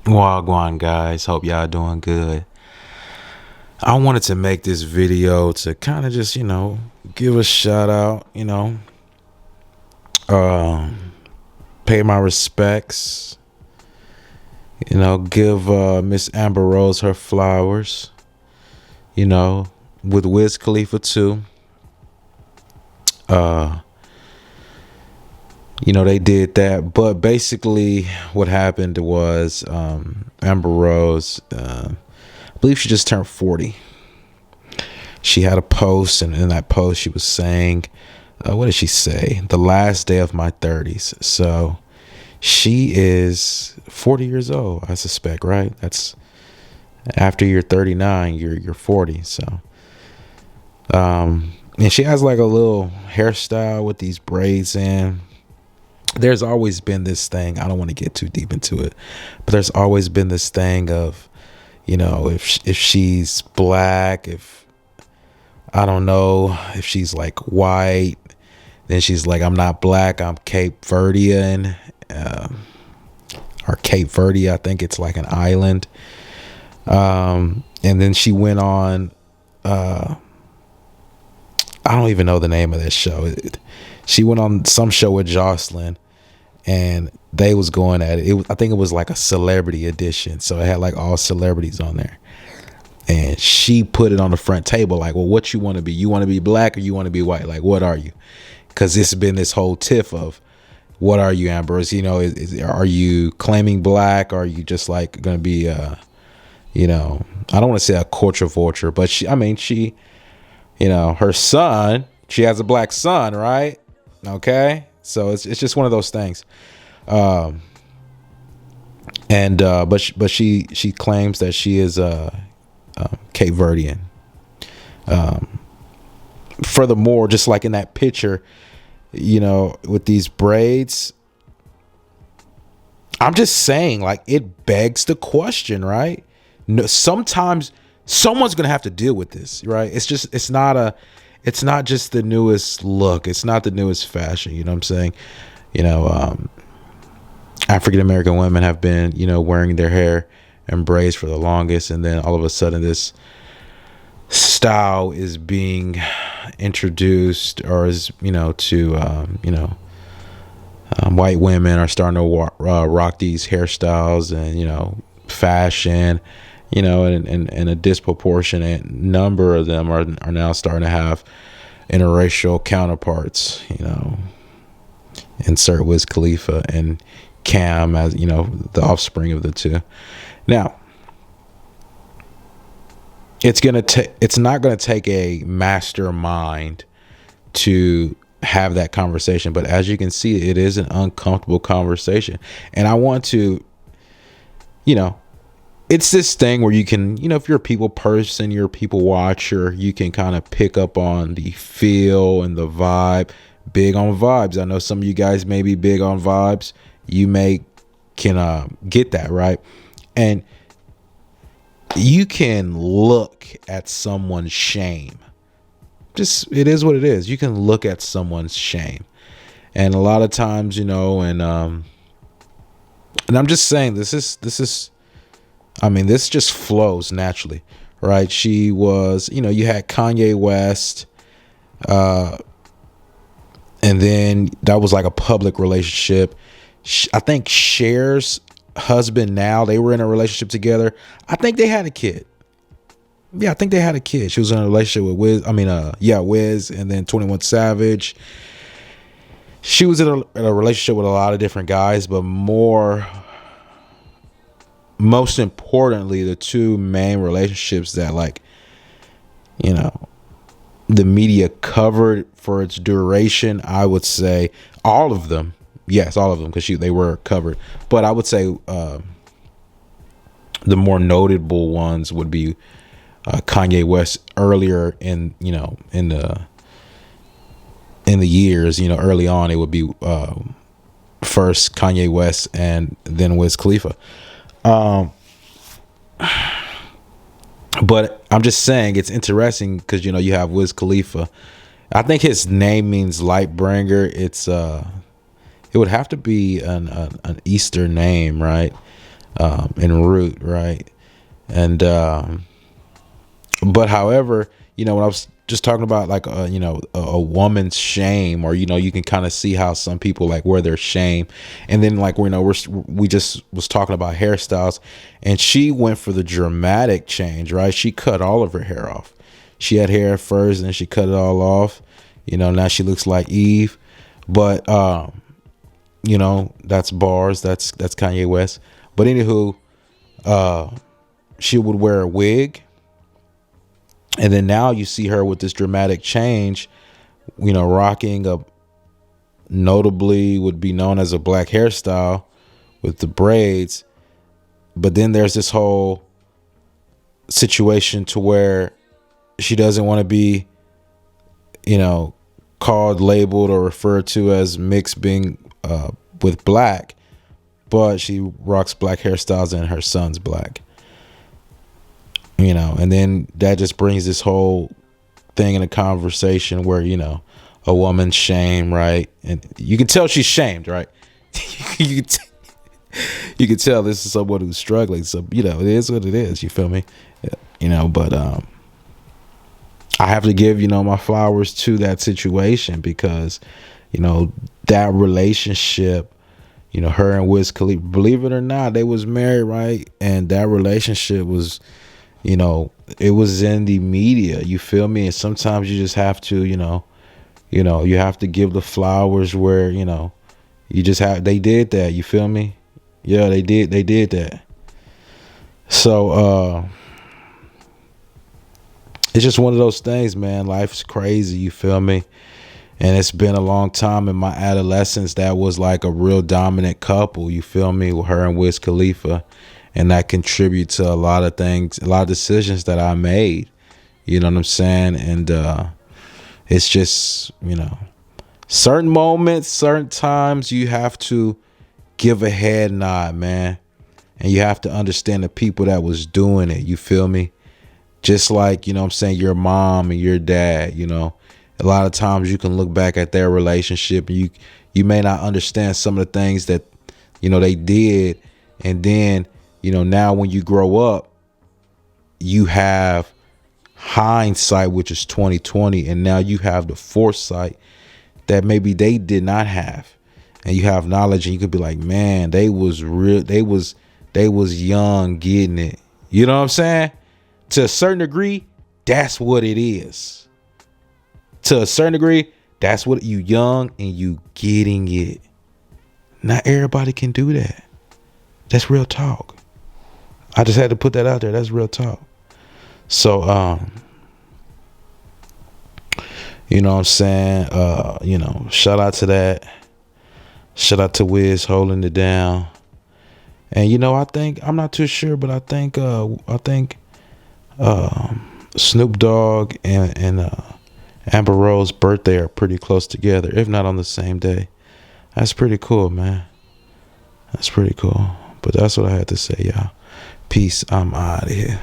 Wagwan guys, hope y'all doing good. I wanted to make this video to kind of just, give a shout out, um, pay my respects, give Miss Amber Rose her flowers, with Wiz Khalifa too. Uh, they did that, but basically what happened was Amber Rose, I believe she just turned 40. She had a post, and in that post she was saying, what did she say? The last day of my 30s. So she is 40 years old, I suspect, right? That's after you're 39, you're 40. So and she has like a little hairstyle with these braids in. There's always been this thing, I don't want to get too deep into it, but there's always been this thing of, if she's black, if I don't know, if she's like white, then she's like, I'm not black, I'm Cape Verdean, or Cape Verde, I think it's like an island. And then she went on, I don't even know the name of that show. She went on some show with Jocelyn, and they was going at it. I think it was like a celebrity edition, so it had like all celebrities on there. And she put it on the front table, like, well, what you want to be? You want to be black or you want to be white? Like, what are you? Because it's been this whole tiff of, what are you, Amber? Are you claiming black? Or are you just like going to be, I don't want to say a culture vulture, but she, her son, she has a black son, right? Okay. So it's just one of those things. But she claims that she is Cape Verdean. Furthermore, just like in that picture, with these braids, I'm just saying, like, it begs the question, right? No, sometimes someone's gonna have to deal with this, right? It's not just the newest look. It's not the newest fashion. You know what I'm saying? African American women have been, wearing their hair and braids for the longest, and then all of a sudden this style is being introduced, or is white women are starting to rock these hairstyles, and fashion, and a disproportionate number of them are now starting to have interracial counterparts. Insert Wiz Khalifa and Cam as the offspring of the two. Now, it's not gonna take a mastermind to have that conversation, but as you can see, it is an uncomfortable conversation. And I want to, it's this thing where you can, if you're a people person, you're a people watcher, you can kind of pick up on the feel and the vibe. Big on vibes. I know some of you guys may be big on vibes. You can get that, right? And you can look at someone's shame. Just, it is what it is. You can look at someone's shame, and a lot of times, and I'm just saying, this just flows naturally, right? She was, you had Kanye West, and then that was like a public relationship. I think Cher's husband, now, they were in a relationship together. I think they had a kid. Yeah, I think they had a kid. She was in a relationship with Wiz, and then 21 Savage. She was in a relationship with a lot of different guys, but most importantly, the two main relationships that, like, the media covered for its duration, I would say all of them. Yes, all of them, because they were covered. But I would say the more notable ones would be Kanye West earlier in the years. Early on, it would be first Kanye West and then Wiz Khalifa. But I'm just saying, it's interesting because you have Wiz Khalifa. I think his name means light bringer. It would have to be an Eastern name, right? en route, right? And but however, when I was just talking about like a woman's shame, or you can kind of see how some people like wear their shame, and then like we just was talking about hairstyles, and she went for the dramatic change, right? She cut all of her hair off. She had hair at first, and then she cut it all off. Now she looks like Eve, but that's bars. That's Kanye West. But anywho, she would wear a wig. And then now you see her with this dramatic change, rocking a notably would be known as a black hairstyle with the braids. But then there's this whole situation to where she doesn't want to be, called, labeled, or referred to as mixed being with black, but she rocks black hairstyles and her son's black. And then that just brings this whole thing in a conversation where, a woman's shame, right? And you can tell she's shamed, right? you can tell this is someone who's struggling. So, it is what it is. You feel me? But I have to give, my flowers to that situation because, that relationship, her and Wiz Khalifa, believe it or not, they was married, right? And that relationship was, it was in the media, you feel me? And sometimes you just have to, you have to give the flowers where, you just have, they did that, you feel me? Yeah, they did that. So, it's just one of those things, man. Life's crazy, you feel me? And it's been a long time in my adolescence that was like a real dominant couple, you feel me? With her and Wiz Khalifa. And that contribute to a lot of things, a lot of decisions that I made. You know what I'm saying? And it's just, certain moments, certain times you have to give a head nod, man. And you have to understand the people that was doing it. You feel me? Just like, your mom and your dad, a lot of times you can look back at their relationship and you may not understand some of the things that, they did. And then, now when you grow up, you have hindsight, which is 2020. And now you have the foresight that maybe they did not have. And you have knowledge and you could be like, man, they was real. They was young getting it. You know what I'm saying? To a certain degree, that's what it is. To a certain degree, that's what you young and you getting it. Not everybody can do that. That's real talk. I just had to put that out there. That's real talk. So, you know what I'm saying? Shout out to that. Shout out to Wiz holding it down. And, I think, I'm not too sure, but I think Snoop Dogg and Amber Rose's birthday are pretty close together, if not on the same day. That's pretty cool, man. That's pretty cool. But that's what I had to say, y'all. Peace. I'm out of here.